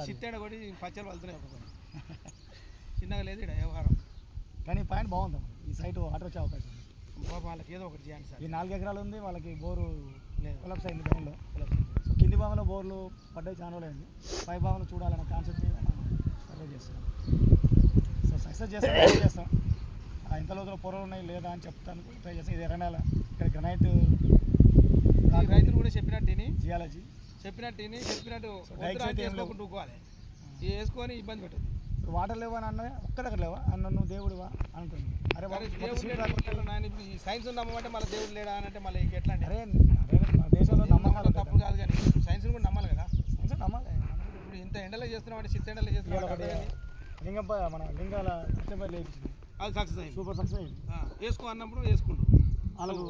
చిత్తేడ కూడా పచ్చలు వెళ్తున్నాయి ఒక్కొక్కరు చిన్నగా లేదు ఇక్కడ వ్యవహారం కానీ పాయింట్ బాగుంది ఈ సైట్ వాటర్ వచ్చే అవకాశం ఉంది వాళ్ళకి ఏదో ఒకటి చేయండి సార్ ఈ 4 ఎకరాలు ఉంది వాళ్ళకి బోరు కొలప్స్ అయింది బ్యాంక్లో సో కింది భాగంలో బోర్లు పడ్డాయి చాలా రోజులు అయింది పై భాగంలో చూడాలనే కాన్సెప్ట్ మీద మనం సర్వే చేస్తున్నాం సో సక్సెస్ చేస్తాం ఎంత లోతుల పొరలు ఉన్నాయి లేదా అని చెప్తాను ట్రై చేస్తాం ఇది ఎర్రనేల ఇక్కడ గ్రనైట్ రైతులు కూడా చెప్పినట్టు జియాలజీ చెప్పినట్టు వేసుకోవాలి వేసుకొని ఇబ్బంది పెట్టదు వాటర్ లేవా అన్న ఒక్క దగ్గర లేవా అన్న నువ్వు దేవుడివా అనుకుంది అరే ఈ సైన్స్ నమ్మమంటే మళ్ళీ దేవుడు లేడా అంటే మళ్ళీ ఎట్లా అంటే అరే మన దేశంలో నమ్మకాలు తప్పు కాదు కానీ సైన్స్ని కూడా నమ్మాలి కదా సైన్స్ నమ్మాలి ఇప్పుడు ఇంత ఎండలో చేస్తున్నామంటే చిత్త ఎండలో చేస్తున్నాం లింగంపై మన లింగాల లేపించింది అది సక్సెస్ అయింది సూపర్ సక్సెస్ అయింది వేసుకో అన్నప్పుడు వేసుకుంటు వాళ్ళకు